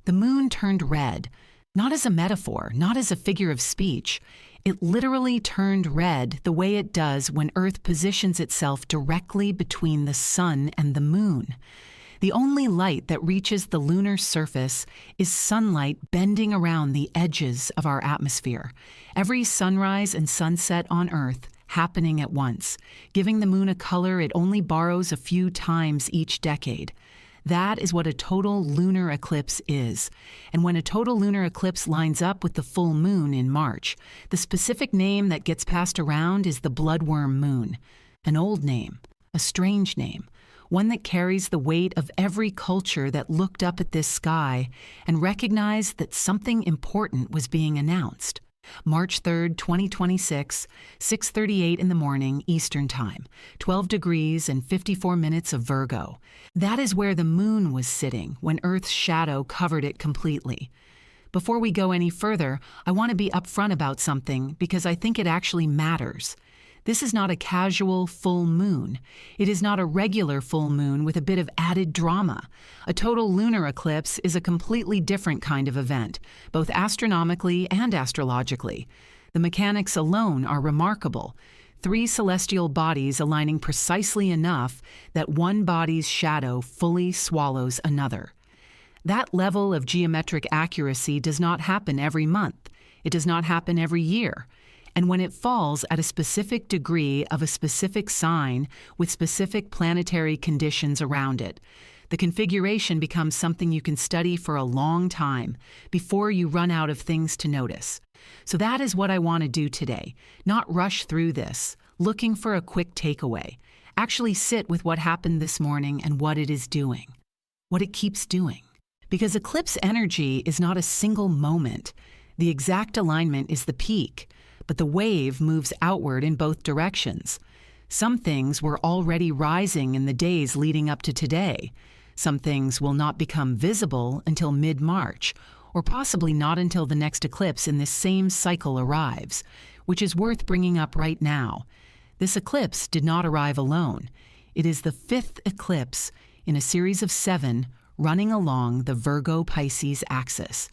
The moon turned red, not as a metaphor, not as a figure of speech. It literally turned red the way it does when Earth positions itself directly between the sun and the moon. The only light that reaches the lunar surface is sunlight bending around the edges of our atmosphere. Every sunrise and sunset on Earth happening at once, giving the moon a color it only borrows a few times each decade. That is what a total lunar eclipse is. And when a total lunar eclipse lines up with the full moon in March, the specific name that gets passed around is the bloodworm moon. An old name, a strange name, one that carries the weight of every culture that looked up at this sky and recognized that something important was being announced. March 3rd, 2026, 6:38 in the morning, Eastern Time, 12 degrees and 54 minutes of Virgo. That is where the moon was sitting when Earth's shadow covered it completely. Before we go any further, I want to be upfront about something because I think it actually matters. This is not a casual full moon. It is not a regular full moon with a bit of added drama. A total lunar eclipse is a completely different kind of event, both astronomically and astrologically. The mechanics alone are remarkable. 3 celestial bodies aligning precisely enough that one body's shadow fully swallows another. That level of geometric accuracy does not happen every month. It does not happen every year. And when it falls at a specific degree of a specific sign with specific planetary conditions around it, the configuration becomes something you can study for a long time before you run out of things to notice. So that is what I want to do today. Not rush through this, looking for a quick takeaway. Actually sit with what happened this morning and what it is doing, what it keeps doing. Because eclipse energy is not a single moment. The exact alignment is the peak, but the wave moves outward in both directions. Some things were already rising in the days leading up to today. Some things will not become visible until mid-March, or possibly not until the next eclipse in this same cycle arrives, which is worth bringing up right now. This eclipse did not arrive alone. It is the 5th eclipse in a series of 7 running along the Virgo-Pisces axis.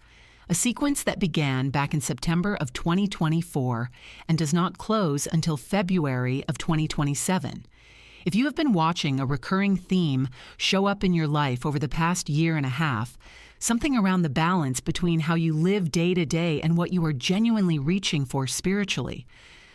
A sequence that began back in September of 2024 and does not close until February of 2027. If you have been watching a recurring theme show up in your life over the past year and a half, something around the balance between how you live day to day and what you are genuinely reaching for spiritually,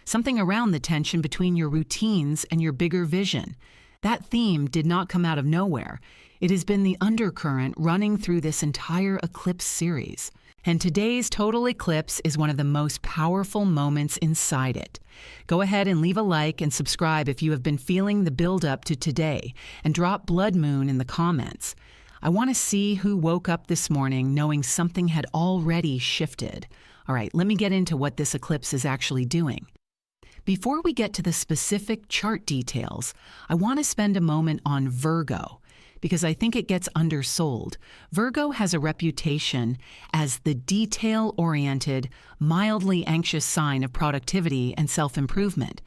something around the tension between your routines and your bigger vision, that theme did not come out of nowhere. It has been the undercurrent running through this entire eclipse series. And today's total eclipse is one of the most powerful moments inside it. Go ahead and leave a like and subscribe if you have been feeling the build-up to today, and drop Blood Moon in the comments. I want to see who woke up this morning knowing something had already shifted. All right, let me get into what this eclipse is actually doing. Before we get to the specific chart details, I want to spend a moment on Virgo, because I think it gets undersold. Virgo has a reputation as the detail-oriented, mildly anxious sign of productivity and self-improvement.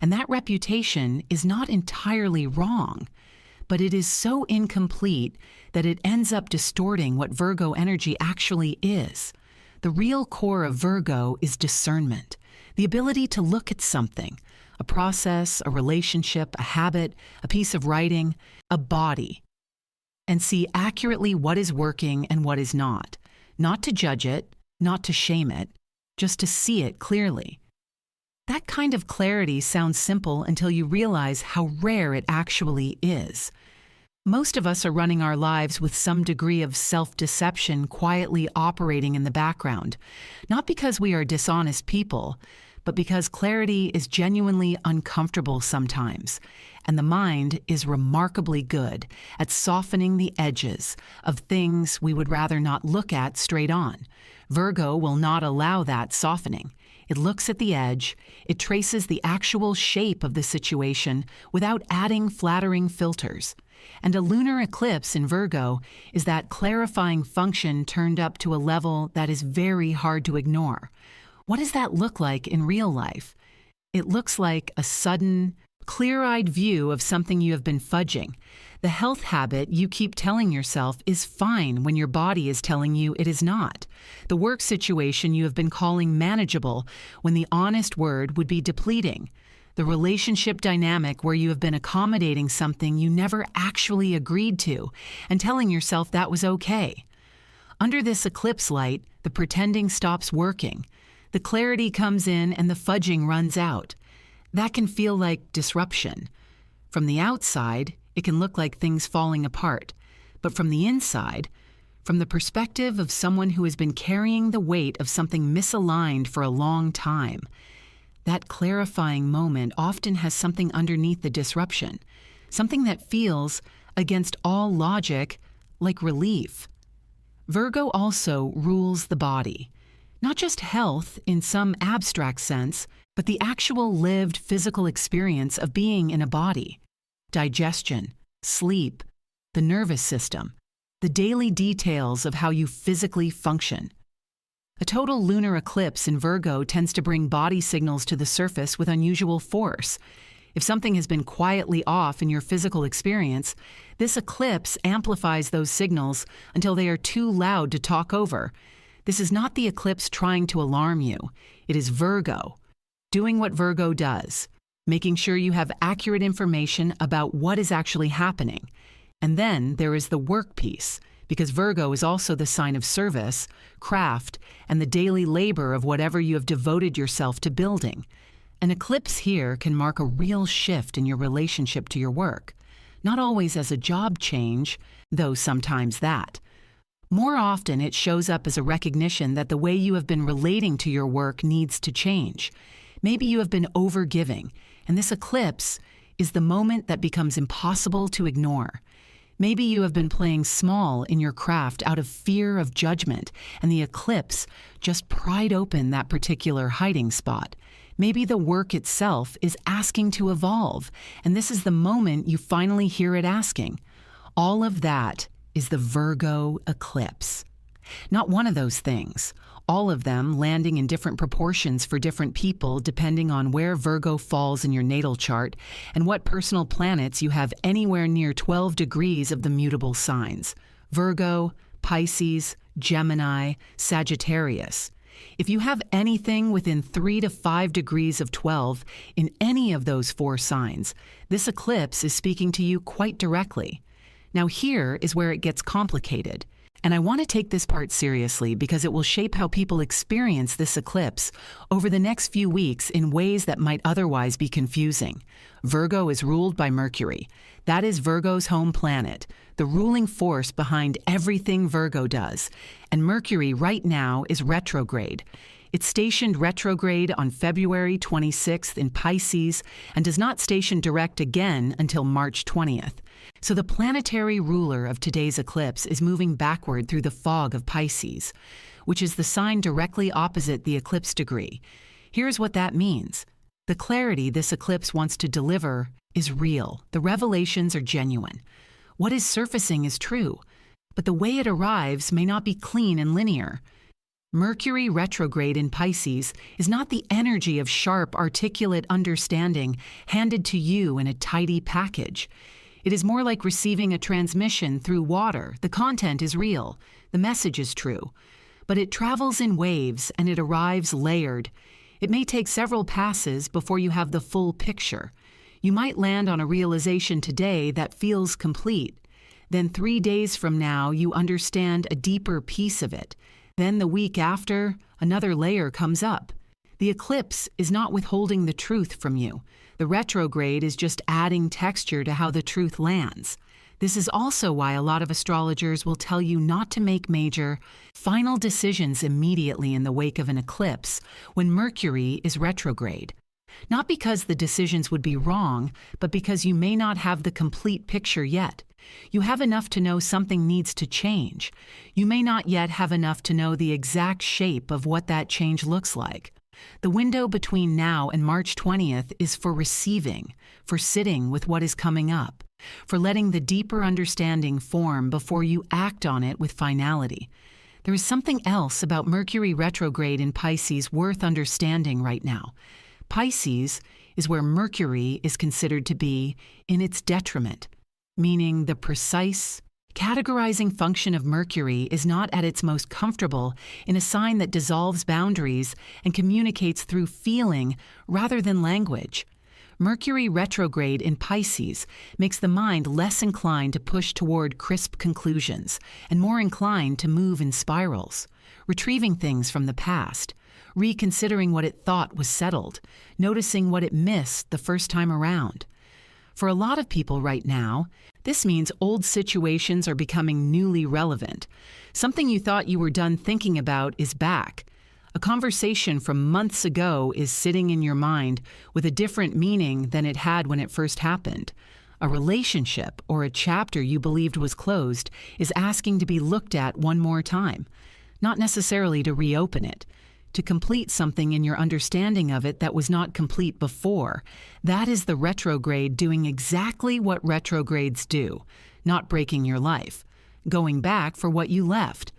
And that reputation is not entirely wrong, but it is so incomplete that it ends up distorting what Virgo energy actually is. The real core of Virgo is discernment, the ability to look at something, a process, a relationship, a habit, a piece of writing, a body, and see accurately what is working and what is not to judge it, not to shame it, just to see it clearly. That kind of clarity sounds simple until you realize how rare it actually is. Most of us are running our lives with some degree of self-deception quietly operating in the background, not because we are dishonest people, but because clarity is genuinely uncomfortable sometimes, and the mind is remarkably good at softening the edges of things we would rather not look at straight on. Virgo will not allow that softening. It looks at the edge, it traces the actual shape of the situation without adding flattering filters. And a lunar eclipse in Virgo is that clarifying function turned up to a level that is very hard to ignore. What does that look like in real life? It looks like a sudden, Clear-eyed view of something you have been fudging. The health habit you keep telling yourself is fine when your body is telling you it is not. The work situation you have been calling manageable when the honest word would be depleting. The relationship dynamic where you have been accommodating something you never actually agreed to and telling yourself that was okay. Under this eclipse light, the pretending stops working. The clarity comes in and the fudging runs out. That can feel like disruption. From the outside, it can look like things falling apart. But from the inside, from the perspective of someone who has been carrying the weight of something misaligned for a long time, that clarifying moment often has something underneath the disruption, something that feels, against all logic, like relief. Virgo also rules the body. Not just health in some abstract sense, but the actual lived physical experience of being in a body. Digestion, sleep, the nervous system, the daily details of how you physically function. A total lunar eclipse in Virgo tends to bring body signals to the surface with unusual force. If something has been quietly off in your physical experience, this eclipse amplifies those signals until they are too loud to talk over. This is not the eclipse trying to alarm you. It is Virgo, doing what Virgo does, making sure you have accurate information about what is actually happening. And then there is the work piece, because Virgo is also the sign of service, craft, and the daily labor of whatever you have devoted yourself to building. An eclipse here can mark a real shift in your relationship to your work, not always as a job change, though sometimes that. More often, it shows up as a recognition that the way you have been relating to your work needs to change. Maybe you have been overgiving, and this eclipse is the moment that becomes impossible to ignore. Maybe you have been playing small in your craft out of fear of judgment, and the eclipse just pried open that particular hiding spot. Maybe the work itself is asking to evolve, and this is the moment you finally hear it asking. All of that is the Virgo eclipse. Not one of those things. All of them landing in different proportions for different people depending on where Virgo falls in your natal chart and what personal planets you have anywhere near 12 degrees of the mutable signs: Virgo, Pisces, Gemini, Sagittarius. If you have anything within 3 to 5 degrees of 12 in any of those 4 signs, this eclipse is speaking to you quite directly. Now here is where it gets complicated. And I want to take this part seriously because it will shape how people experience this eclipse over the next few weeks in ways that might otherwise be confusing. Virgo is ruled by Mercury. That is Virgo's home planet, the ruling force behind everything Virgo does. And Mercury right now is retrograde. It's stationed retrograde on February 26th in Pisces and does not station direct again until March 20th. So the planetary ruler of today's eclipse is moving backward through the fog of Pisces, which is the sign directly opposite the eclipse degree. Here's what that means. The clarity this eclipse wants to deliver is real. The revelations are genuine. What is surfacing is true, but the way it arrives may not be clean and linear. Mercury retrograde in Pisces is not the energy of sharp, articulate understanding handed to you in a tidy package. It is more like receiving a transmission through water. The content is real. The message is true. But it travels in waves and it arrives layered. It may take several passes before you have the full picture. You might land on a realization today that feels complete. Then 3 days from now, you understand a deeper piece of it. Then the week after, another layer comes up. The eclipse is not withholding the truth from you. The retrograde is just adding texture to how the truth lands. This is also why a lot of astrologers will tell you not to make major, final decisions immediately in the wake of an eclipse when Mercury is retrograde. Not because the decisions would be wrong, but because you may not have the complete picture yet. You have enough to know something needs to change. You may not yet have enough to know the exact shape of what that change looks like. The window between now and March 20th is for receiving, for sitting with what is coming up, for letting the deeper understanding form before you act on it with finality. There is something else about Mercury retrograde in Pisces worth understanding right now. Pisces is where Mercury is considered to be in its detriment, meaning the precise, categorizing function of Mercury is not at its most comfortable in a sign that dissolves boundaries and communicates through feeling rather than language. Mercury retrograde in Pisces makes the mind less inclined to push toward crisp conclusions and more inclined to move in spirals, retrieving things from the past, reconsidering what it thought was settled, noticing what it missed the first time around. For a lot of people right now, this means old situations are becoming newly relevant. Something you thought you were done thinking about is back. A conversation from months ago is sitting in your mind with a different meaning than it had when it first happened. A relationship or a chapter you believed was closed is asking to be looked at one more time, not necessarily to reopen it, to complete something in your understanding of it that was not complete before. That is the retrograde doing exactly what retrogrades do, not breaking your life, going back for what you left.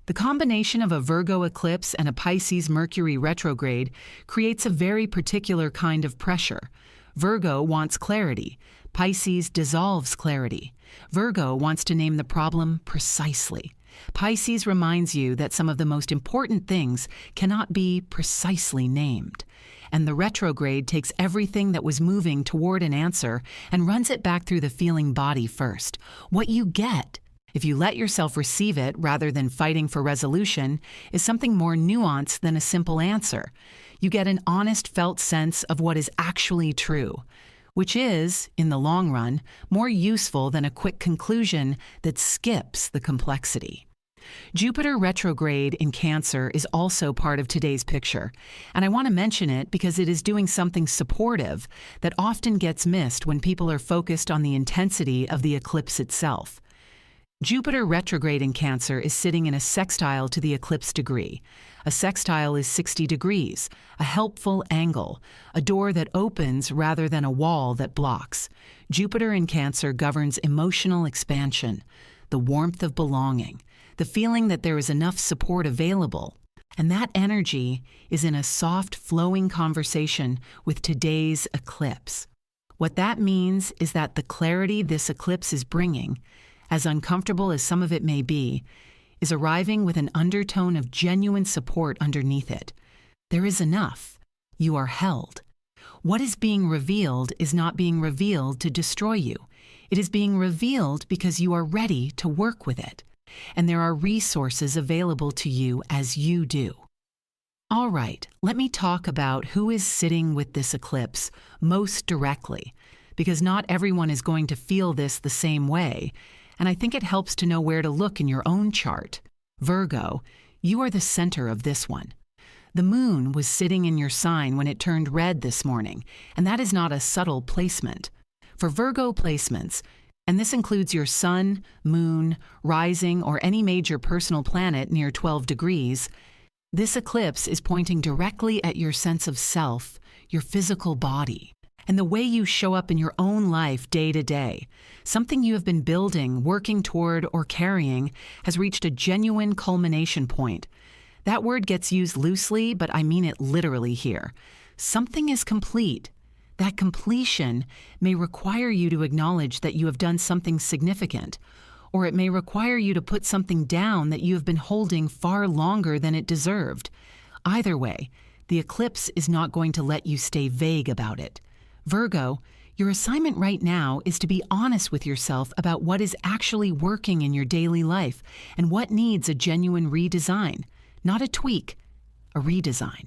The combination of a Virgo eclipse and a Pisces Mercury retrograde creates a very particular kind of pressure. Virgo wants clarity. Pisces dissolves clarity. Virgo wants to name the problem precisely. Pisces reminds you that some of the most important things cannot be precisely named. And the retrograde takes everything that was moving toward an answer and runs it back through the feeling body first. What you get, if you let yourself receive it rather than fighting for resolution, is something more nuanced than a simple answer. You get an honest felt sense of what is actually true, which is, in the long run, more useful than a quick conclusion that skips the complexity. Jupiter retrograde in Cancer is also part of today's picture, and I want to mention it because it is doing something supportive that often gets missed when people are focused on the intensity of the eclipse itself. Jupiter retrograde in Cancer is sitting in a sextile to the eclipse degree. A sextile is 60 degrees, a helpful angle, a door that opens rather than a wall that blocks. Jupiter in Cancer governs emotional expansion, the warmth of belonging, the feeling that there is enough support available. And that energy is in a soft, flowing conversation with today's eclipse. What that means is that the clarity this eclipse is bringing, as uncomfortable as some of it may be, is arriving with an undertone of genuine support underneath it. There is enough. You are held. What is being revealed is not being revealed to destroy you. It is being revealed because you are ready to work with it, and there are resources available to you as you do. All right, let me talk about who is sitting with this eclipse most directly, because not everyone is going to feel this the same way, and I think it helps to know where to look in your own chart. Virgo, you are the center of this one. The moon was sitting in your sign when it turned red this morning, and that is not a subtle placement. For Virgo placements, and this includes your sun, moon, rising, or any major personal planet near 12 degrees, this eclipse is pointing directly at your sense of self, your physical body, and the way you show up in your own life day to day. Something you have been building, working toward, or carrying has reached a genuine culmination point. That word gets used loosely, but I mean it literally here. Something is complete. That completion may require you to acknowledge that you have done something significant, or it may require you to put something down that you have been holding far longer than it deserved. Either way, the eclipse is not going to let you stay vague about it. Virgo, your assignment right now is to be honest with yourself about what is actually working in your daily life and what needs a genuine redesign, not a tweak, a redesign.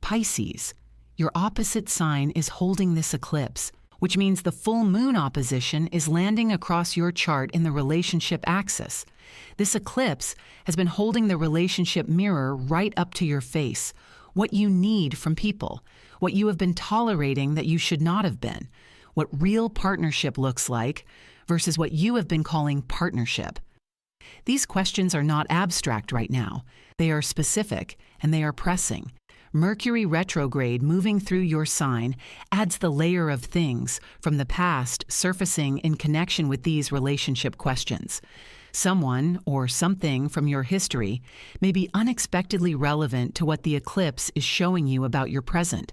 Pisces, your opposite sign is holding this eclipse, which means the full moon opposition is landing across your chart in the relationship axis. This eclipse has been holding the relationship mirror right up to your face, what you need from people, what you have been tolerating that you should not have been, what real partnership looks like versus what you have been calling partnership. These questions are not abstract right now. They are specific and they are pressing. Mercury retrograde moving through your sign adds the layer of things from the past surfacing in connection with these relationship questions. Someone or something from your history may be unexpectedly relevant to what the eclipse is showing you about your present.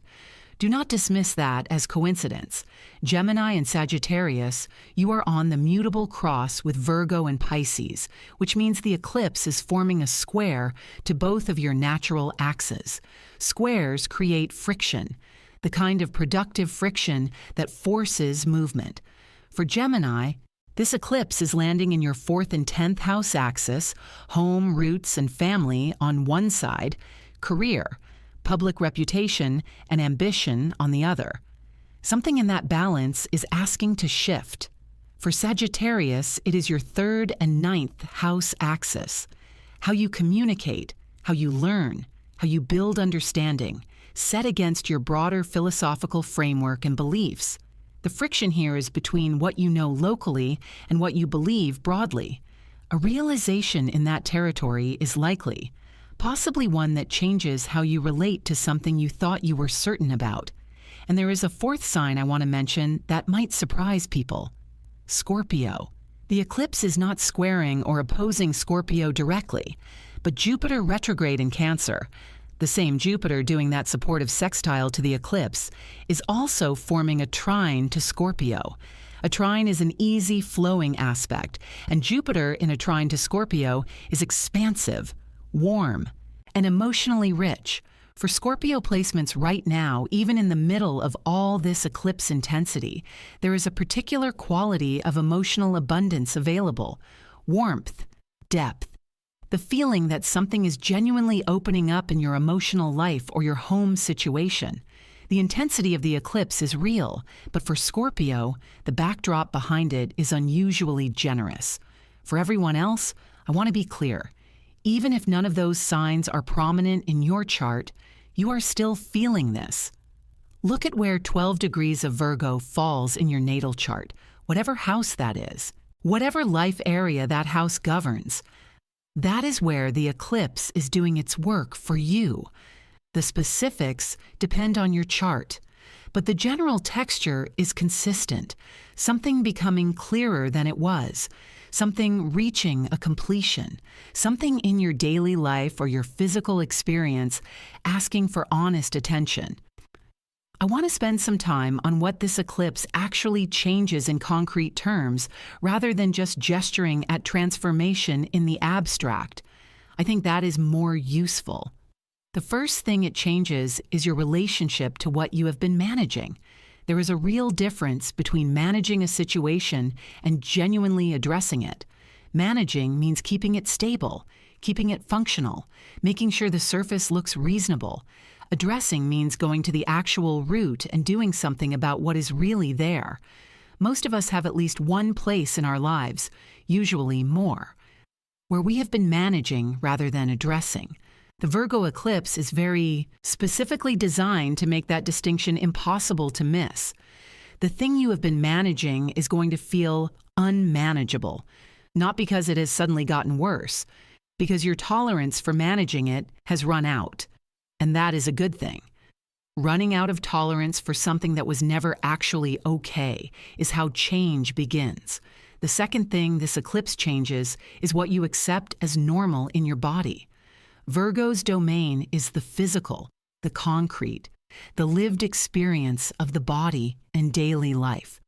Do not dismiss that as coincidence. Gemini and Sagittarius, you are on the mutable cross with Virgo and Pisces, which means the eclipse is forming a square to both of your natural axes. Squares create friction, the kind of productive friction that forces movement. For Gemini, this eclipse is landing in your 4th and 10th house axis, home, roots, and family on one side, career, public reputation, and ambition on the other. Something in that balance is asking to shift. For Sagittarius, it is your 3rd and 9th house axis. How you communicate, how you learn, how you build understanding, set against your broader philosophical framework and beliefs. The friction here is between what you know locally and what you believe broadly. A realization in that territory is likely, possibly one that changes how you relate to something you thought you were certain about. And there is a 4th sign I want to mention that might surprise people: Scorpio. The eclipse is not squaring or opposing Scorpio directly, but Jupiter retrograde in Cancer, the same Jupiter doing that supportive sextile to the eclipse, is also forming a trine to Scorpio. A trine is an easy, flowing aspect, and Jupiter in a trine to Scorpio is expansive, warm, and emotionally rich. For Scorpio placements right now, even in the middle of all this eclipse intensity, there is a particular quality of emotional abundance available: warmth, depth, the feeling that something is genuinely opening up in your emotional life or your home situation. The intensity of the eclipse is real, but for Scorpio, the backdrop behind it is unusually generous. For everyone else, I want to be clear. Even if none of those signs are prominent in your chart, you are still feeling this. Look at where 12 degrees of Virgo falls in your natal chart, whatever house that is, whatever life area that house governs. That is where the eclipse is doing its work for you. The specifics depend on your chart, but the general texture is consistent, something becoming clearer than it was, something reaching a completion, something in your daily life or your physical experience asking for honest attention. I want to spend some time on what this eclipse actually changes in concrete terms, rather than just gesturing at transformation in the abstract. I think that is more useful. The first thing it changes is your relationship to what you have been managing. There is a real difference between managing a situation and genuinely addressing it. Managing means keeping it stable, keeping it functional, making sure the surface looks reasonable. Addressing means going to the actual root and doing something about what is really there. Most of us have at least one place in our lives, usually more, where we have been managing rather than addressing. The Virgo eclipse is very specifically designed to make that distinction impossible to miss. The thing you have been managing is going to feel unmanageable, not because it has suddenly gotten worse, because your tolerance for managing it has run out. And that is a good thing. Running out of tolerance for something that was never actually okay is how change begins. The second thing this eclipse changes is what you accept as normal in your body. Virgo's domain is the physical, the concrete, the lived experience of the body and daily life.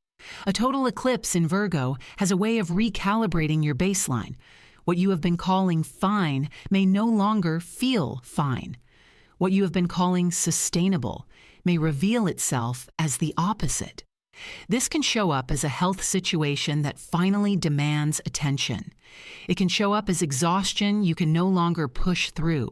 A total eclipse in Virgo has a way of recalibrating your baseline. What you have been calling fine may no longer feel fine. What you have been calling sustainable may reveal itself as the opposite. This can show up as a health situation that finally demands attention. It can show up as exhaustion you can no longer push through.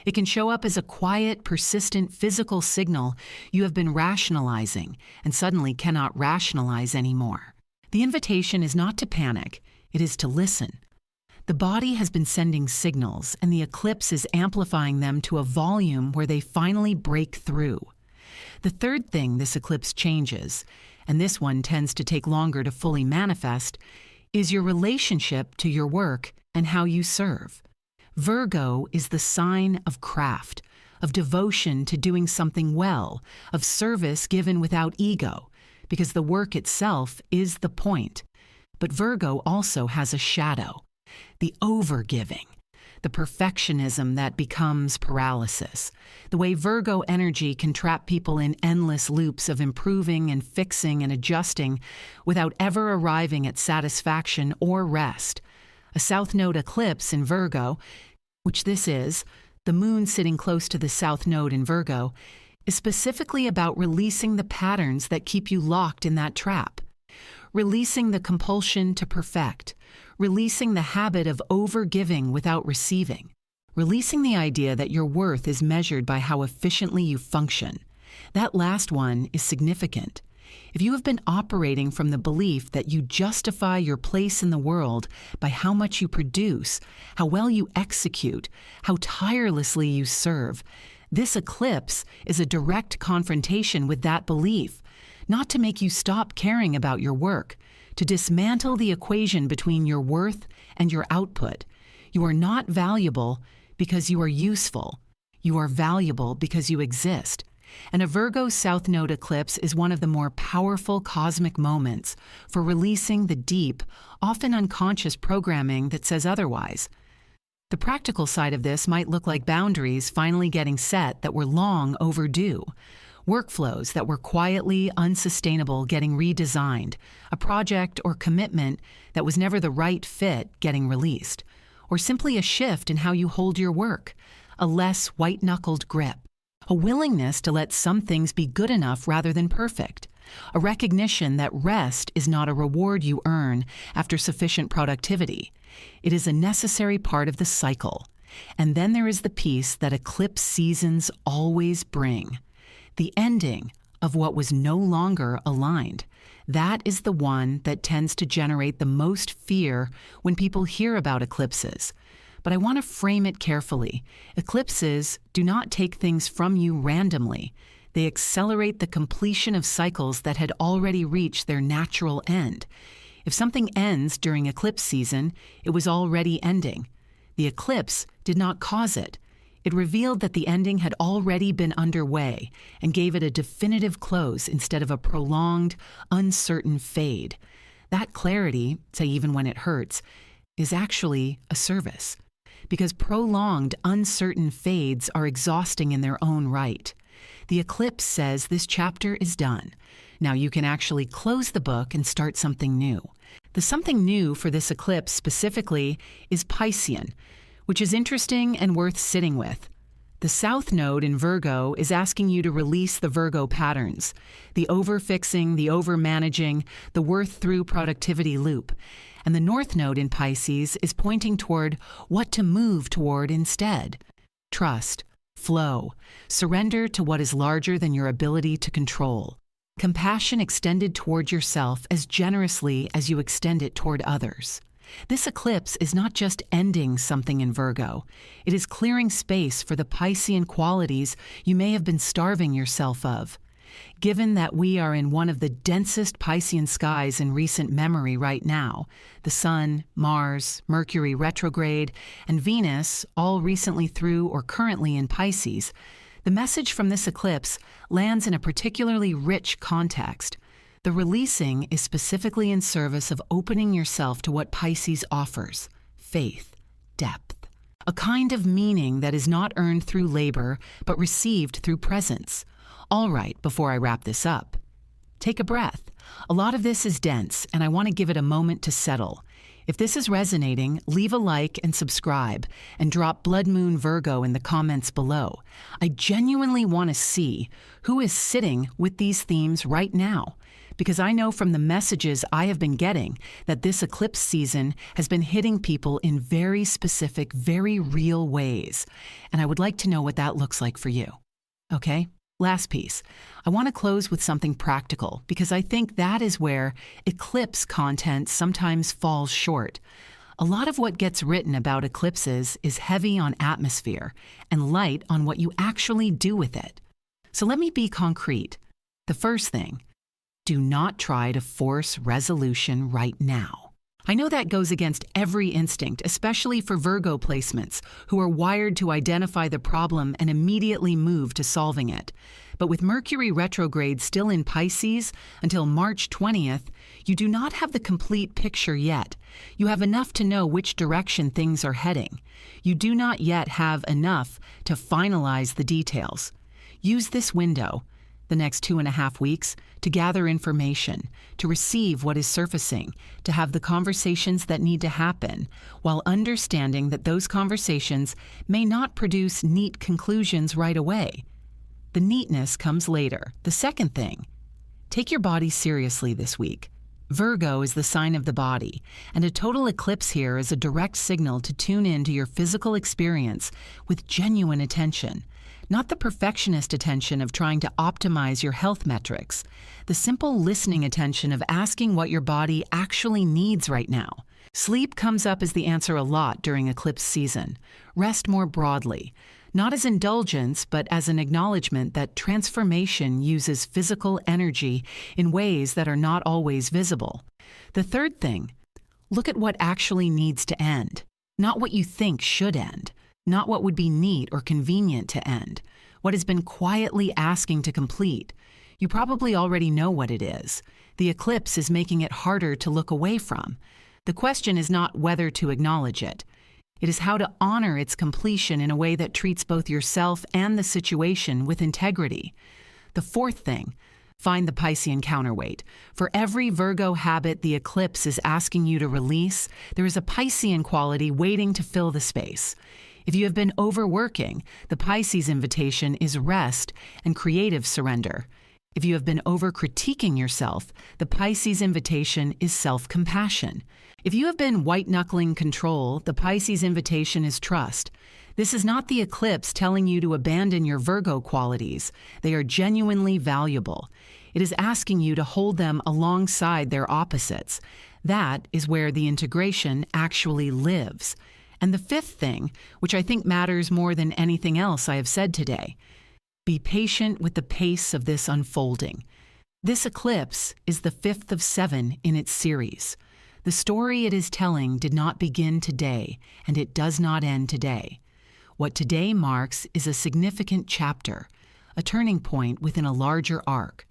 It can show up as a quiet, persistent physical signal you have been rationalizing and suddenly cannot rationalize anymore. The invitation is not to panic, it is to listen. The body has been sending signals, and the eclipse is amplifying them to a volume where they finally break through. The third thing this eclipse changes, and this one tends to take longer to fully manifest, is your relationship to your work and how you serve. Virgo is the sign of craft, of devotion to doing something well, of service given without ego, because the work itself is the point. But Virgo also has a shadow, the overgiving, the perfectionism that becomes paralysis, the way Virgo energy can trap people in endless loops of improving and fixing and adjusting without ever arriving at satisfaction or rest. A South Node eclipse in Virgo, which this is, the moon sitting close to the South Node in Virgo, is specifically about releasing the patterns that keep you locked in that trap, releasing the compulsion to perfect, releasing the habit of over-giving without receiving, releasing the idea that your worth is measured by how efficiently you function. That last one is significant. If you have been operating from the belief that you justify your place in the world by how much you produce, how well you execute, how tirelessly you serve, this eclipse is a direct confrontation with that belief, not to make you stop caring about your work, to dismantle the equation between your worth and your output. You are not valuable because you are useful. You are valuable because you exist. And a Virgo South Node eclipse is one of the more powerful cosmic moments for releasing the deep, often unconscious programming that says otherwise. The practical side of this might look like boundaries finally getting set that were long overdue, workflows that were quietly unsustainable getting redesigned, a project or commitment that was never the right fit getting released, or simply a shift in how you hold your work, a less white-knuckled grip, a willingness to let some things be good enough rather than perfect, a recognition that rest is not a reward you earn after sufficient productivity. It is a necessary part of the cycle. And then there is the piece that eclipse seasons always bring, the ending of what was no longer aligned. That is the one that tends to generate the most fear when people hear about eclipses. But I want to frame it carefully. Eclipses do not take things from you randomly. They accelerate the completion of cycles that had already reached their natural end. If something ends during eclipse season, it was already ending. The eclipse did not cause it. It revealed that the ending had already been underway and gave it a definitive close instead of a prolonged, uncertain fade. That clarity, say even when it hurts, is actually a service, because prolonged, uncertain fades are exhausting in their own right. The eclipse says this chapter is done. Now you can actually close the book and start something new. The something new for this eclipse specifically is Piscean, which is interesting and worth sitting with. The South Node in Virgo is asking you to release the Virgo patterns, the over-fixing, the over-managing, the worth-through productivity loop. And the North Node in Pisces is pointing toward what to move toward instead. Trust, flow, surrender to what is larger than your ability to control. Compassion extended toward yourself as generously as you extend it toward others. This eclipse is not just ending something in Virgo. It is clearing space for the Piscean qualities you may have been starving yourself of. Given that we are in one of the densest Piscean skies in recent memory right now, the Sun, Mars, Mercury retrograde, and Venus all recently through or currently in Pisces, the message from this eclipse lands in a particularly rich context. The releasing is specifically in service of opening yourself to what Pisces offers: faith, depth, a kind of meaning that is not earned through labor, but received through presence. All right, before I wrap this up, take a breath. A lot of this is dense, and I want to give it a moment to settle. If this is resonating, leave a like and subscribe, and drop Blood Moon Virgo in the comments below. I genuinely want to see who is sitting with these themes right now, because I know from the messages I have been getting that this eclipse season has been hitting people in very specific, very real ways, and I would like to know what that looks like for you. Okay? Last piece. I want to close with something practical, because I think that is where eclipse content sometimes falls short. A lot of what gets written about eclipses is heavy on atmosphere and light on what you actually do with it. So let me be concrete. The first thing, do not try to force resolution right now. I know that goes against every instinct, especially for Virgo placements, who are wired to identify the problem and immediately move to solving it. But with Mercury retrograde still in Pisces until March 20th, you do not have the complete picture yet. You have enough to know which direction things are heading. You do not yet have enough to finalize the details. Use this window, the next 2.5 weeks, to gather information, to receive what is surfacing, to have the conversations that need to happen, while understanding that those conversations may not produce neat conclusions right away. The neatness comes later. The second thing, take your body seriously this week. Virgo is the sign of the body, and a total eclipse here is a direct signal to tune into your physical experience with genuine attention. Not the perfectionist attention of trying to optimize your health metrics, the simple listening attention of asking what your body actually needs right now. Sleep comes up as the answer a lot during eclipse season. Rest more broadly, not as indulgence, but as an acknowledgement that transformation uses physical energy in ways that are not always visible. The third thing, look at what actually needs to end, not what you think should end. Not what would be neat or convenient to end, what has been quietly asking to complete. You probably already know what it is. The eclipse is making it harder to look away from. The question is not whether to acknowledge it. It is how to honor its completion in a way that treats both yourself and the situation with integrity. The fourth thing, find the Piscean counterweight. For every Virgo habit the eclipse is asking you to release, there is a Piscean quality waiting to fill the space. If you have been overworking, the Pisces invitation is rest and creative surrender. If you have been over-critiquing yourself, the Pisces invitation is self-compassion. If you have been white-knuckling control, the Pisces invitation is trust. This is not the eclipse telling you to abandon your Virgo qualities. They are genuinely valuable. It is asking you to hold them alongside their opposites. That is where the integration actually lives. And the fifth thing, which I think matters more than anything else I have said today, be patient with the pace of this unfolding. This eclipse is the 5th of 7 in its series. The story it is telling did not begin today, and it does not end today. What today marks is a significant chapter, a turning point within a larger arc.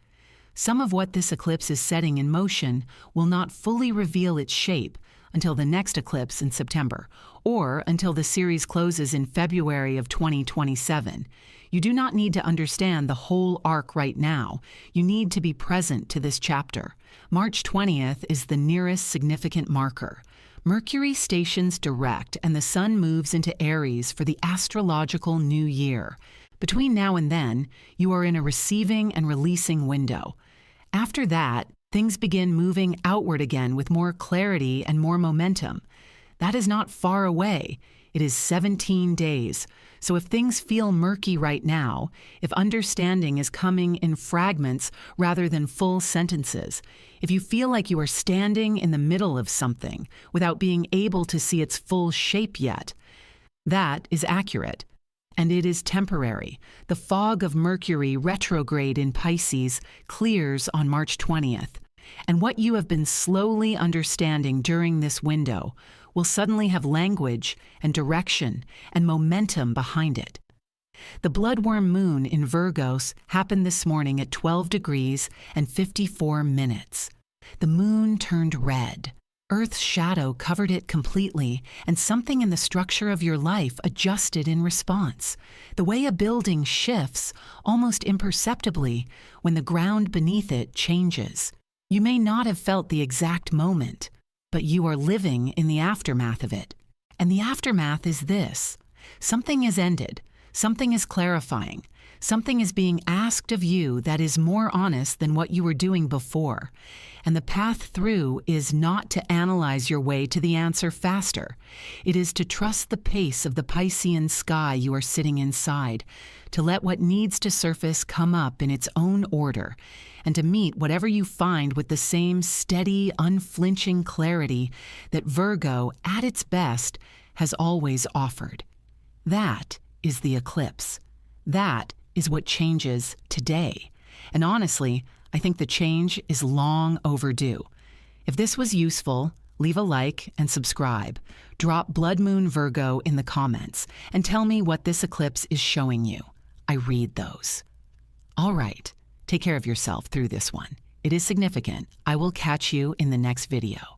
Some of what this eclipse is setting in motion will not fully reveal its shape until the next eclipse in September, or until the series closes in February of 2027. You do not need to understand the whole arc right now. You need to be present to this chapter. March 20th is the nearest significant marker. Mercury stations direct and the Sun moves into Aries for the astrological new year. Between now and then, you are in a receiving and releasing window. After that, things begin moving outward again with more clarity and more momentum. That is not far away. It is 17 days. So if things feel murky right now, if understanding is coming in fragments rather than full sentences, if you feel like you are standing in the middle of something without being able to see its full shape yet, that is accurate. And it is temporary. The fog of Mercury retrograde in Pisces clears on March 20th. And what you have been slowly understanding during this window will suddenly have language and direction and momentum behind it. The bloodworm moon in Virgos happened this morning at 12 degrees and 54 minutes. The moon turned red. Earth's shadow covered it completely, and something in the structure of your life adjusted in response. The way a building shifts, almost imperceptibly, when the ground beneath it changes. You may not have felt the exact moment, but you are living in the aftermath of it. And the aftermath is this. Something is ended. Something is clarifying. Something is being asked of you that is more honest than what you were doing before. And the path through is not to analyze your way to the answer faster. It is to trust the pace of the Piscean sky you are sitting inside, to let what needs to surface come up in its own order, and to meet whatever you find with the same steady, unflinching clarity that Virgo, at its best, has always offered. That is the eclipse. That is what changes today. And honestly, I think the change is long overdue. If this was useful, Leave a like and subscribe. Drop Blood Moon Virgo in the comments and tell me what this eclipse is showing you. I read those. All right, take care of yourself through this one. It is significant. I will catch you in the next video.